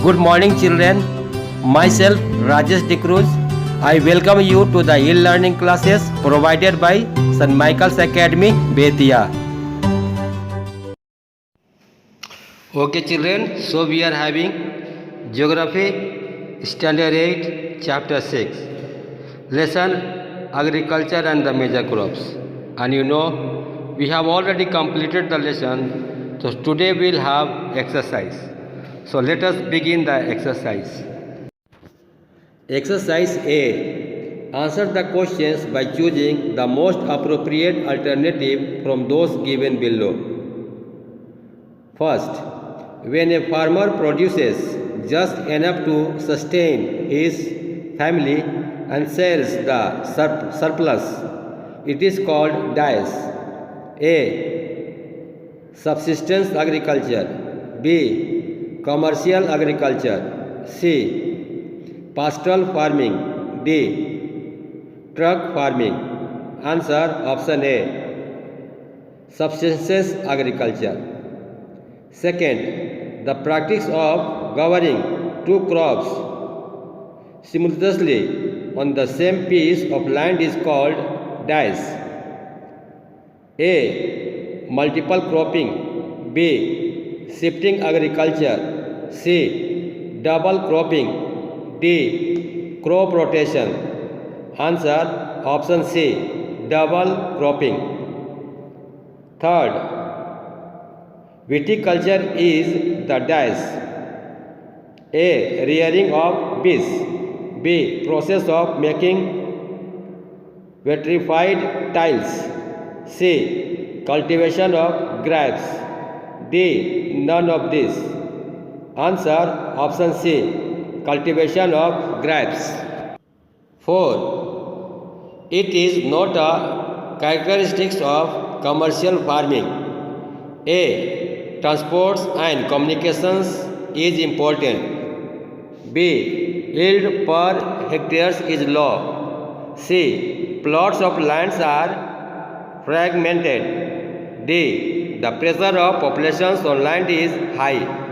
Good morning, children. Myself, Rajesh Dikruz. I welcome you to the e-learning classes provided by St. Michael's Academy, Betia. Okay, children. So we are having Geography, Standard 8, Chapter 6. Lesson Agriculture and the Major Crops. And you know, we have already completed the lesson. So today we will have exercise. So let us begin the exercise. Exercise A. Answer the questions by choosing the most appropriate alternative from those given below. First, when a farmer produces just enough to sustain his family and sells the surplus, it is called DAS. A. Subsistence agriculture. B. Commercial agriculture. C. Pastoral farming. D. Truck farming. Answer option A. Subsistence agriculture. Second, the practice of growing two crops simultaneously on the same piece of land is called DAS. A. Multiple cropping. B. Shifting agriculture. C. Double cropping. D. Crop rotation. Answer option C. Double cropping. Third, viticulture is the dash. A. Rearing of bees. B. Process of making vitrified tiles. C. Cultivation of grapes. D. None of these. Answer option C. Cultivation of grapes. 4. It is not a characteristic of commercial farming. A. Transports and communications is important. B. Yield per hectare is low. C. Plots of lands are fragmented. D. The pressure of populations on land is high.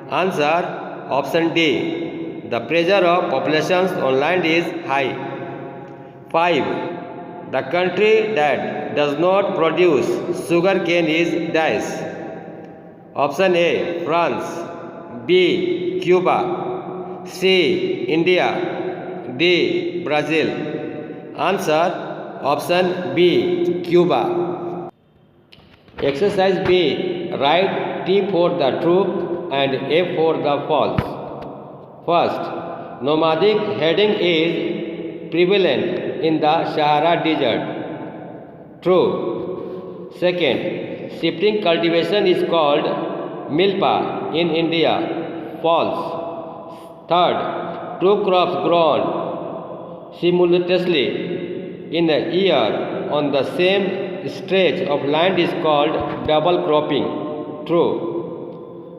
Answer option D. The pressure of populations on land is high. 5. The country that does not produce sugar cane is dash. Option A. France. B. Cuba. C. India. D. Brazil. Answer option B. Cuba. Exercise B. Write T for the true and F for the false. First, nomadic heading is prevalent in the Sahara Desert. True. Second, shifting cultivation is called milpa in India. False. Third, two crops grown simultaneously in a year on the same stretch of land is called double cropping. True.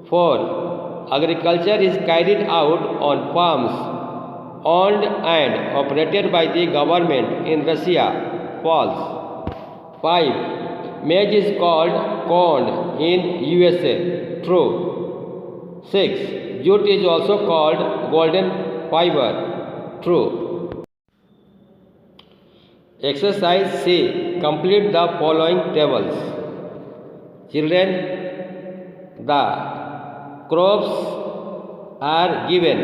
4. Agriculture is carried out on farms owned and operated by the government in Russia. False. 5. Maize is called corn in USA. True. 6. Jute is also called golden fiber. True. Exercise C. Complete the following tables. Children, the crops are given,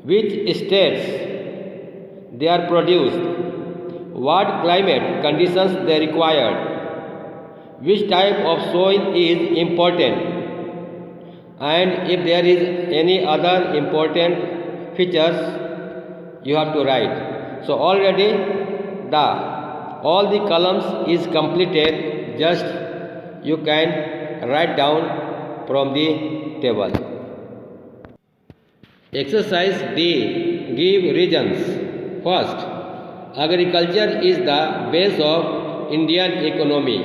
which states they are produced, what climate conditions they require, which type of soil is important, and if there is any other important features you have to write. So already all the columns is completed, just you can write down from the table. Exercise D. Give reasons. First, agriculture is the base of Indian economy.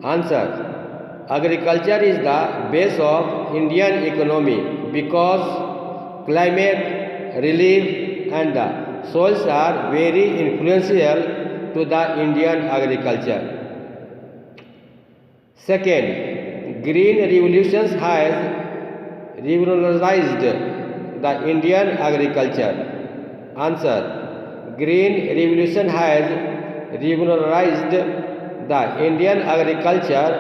Answer. Agriculture is the base of Indian economy because climate, relief and the soils are very influential to the Indian agriculture. Second, green revolution has revolutionized the Indian agriculture? Answer. Green Revolution has revolutionized the Indian agriculture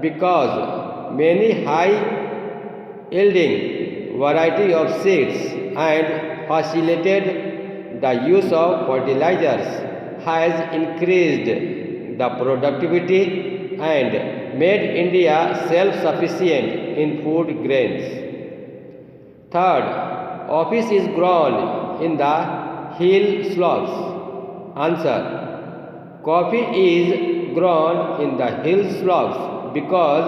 because many high-yielding variety of seeds and facilitated the use of fertilizers has increased the productivity and made India self-sufficient in food grains. Third, office is grown in the hill slopes. Answer. Coffee is grown in the hill slopes because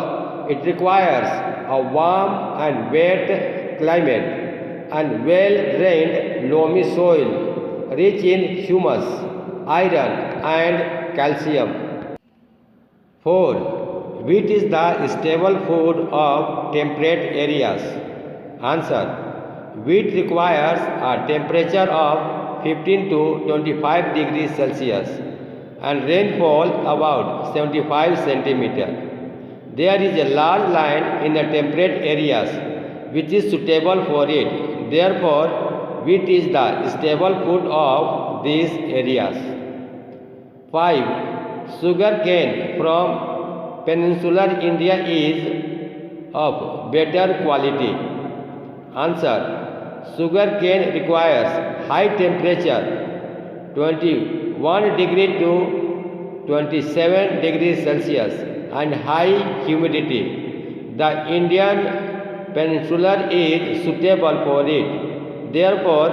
it requires a warm and wet climate and well-drained loamy soil rich in humus, iron and calcium. 4. Wheat is the staple food of temperate areas. Answer. Wheat requires a temperature of 15 to 25 degrees Celsius and rainfall about 75 centimeters. There is a large land in the temperate areas which is suitable for it. Therefore, wheat is the staple food of these areas. 5. Sugar cane from peninsular India is of better quality. Answer. Sugar cane requires high temperature 21 degree to 27 degrees Celsius and high humidity. The Indian peninsula is suitable for it. Therefore,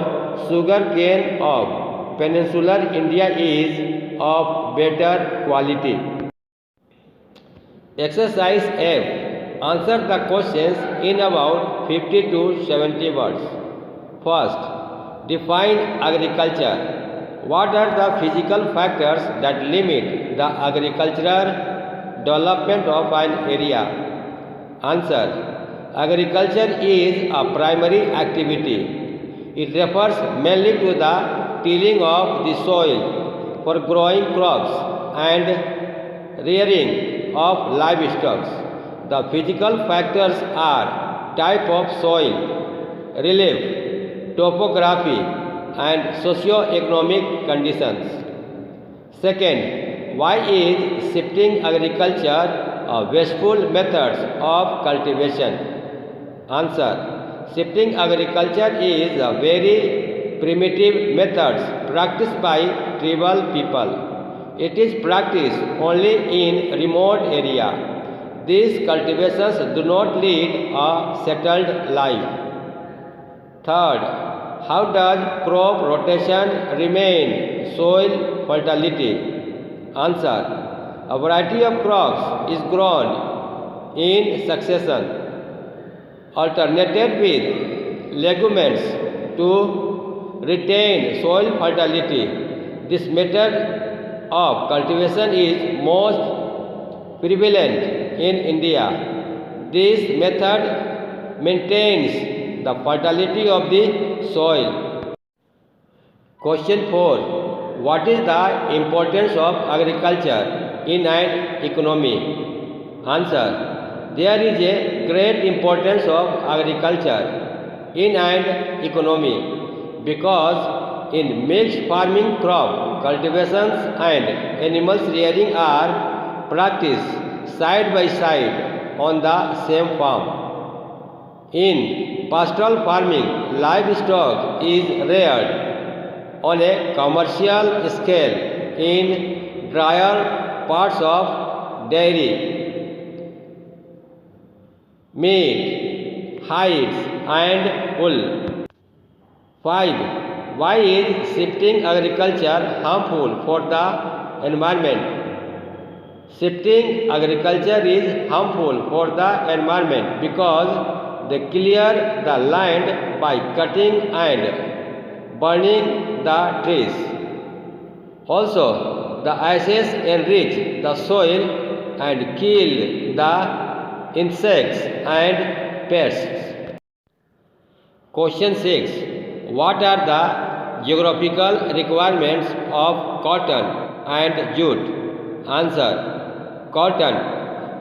sugar cane of peninsular India is of better quality. Exercise F. Answer the questions in about 50 to 70 words. First, define agriculture. What are the physical factors that limit the agricultural development of an area? Answer. Agriculture is a primary activity. It refers mainly to the tilling of the soil for growing crops and rearing of livestock. The physical factors are type of soil, relief, topography and socio-economic conditions. Second, why is shifting agriculture a wasteful method of cultivation? Answer. Shifting agriculture is a very primitive method practiced by tribal people. It is practiced only in remote area. These cultivations do not lead a settled life. Third, how does crop rotation remain soil fertility? Answer. A variety of crops is grown in succession, alternated with legumes to retain soil fertility. This method of cultivation is most prevalent in India. This method maintains the fertility of the soil. Question 4. What is the importance of agriculture in an economy? Answer. There is a great importance of agriculture in an economy because in mixed farming crop cultivations and animals rearing are practiced side by side on the same farm. In pastoral farming, livestock is reared on a commercial scale in drier parts of dairy, meat, hides and wool. 5. Why is shifting agriculture harmful for the environment? Shifting agriculture is harmful for the environment because they clear the land by cutting and burning the trees. Also, the ashes enrich the soil and kill the insects and pests. Question 6. What are the geographical requirements of cotton and jute? Answer. Cotton.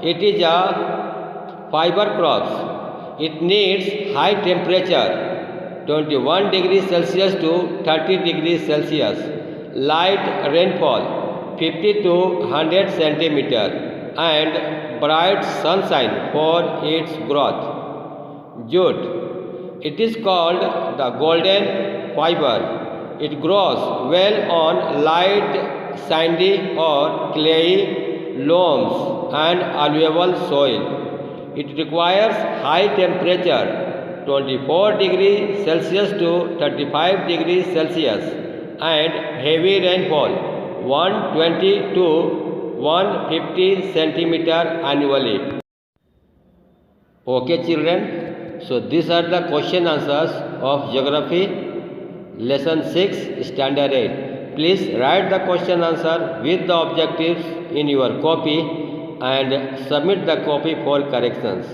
It is a fiber crop. It needs high temperature 21 degrees Celsius to 30 degrees Celsius, light rainfall 50 to 100 centimeter, and bright sunshine for its growth. Jute. It is called the golden fiber. It grows well on light, sandy or clayey loams and alluvial soil. It requires high temperature 24 degrees Celsius to 35 degrees Celsius and heavy rainfall 120 to 150 centimeter annually. Okay children, so these are the question answers of Geography Lesson 6 Standard 8. Please write the question answer with the objectives in your copy and submit the copy for corrections.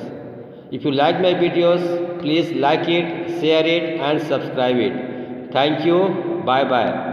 If you like my videos, please like it, share it and subscribe it. Thank you. Bye bye.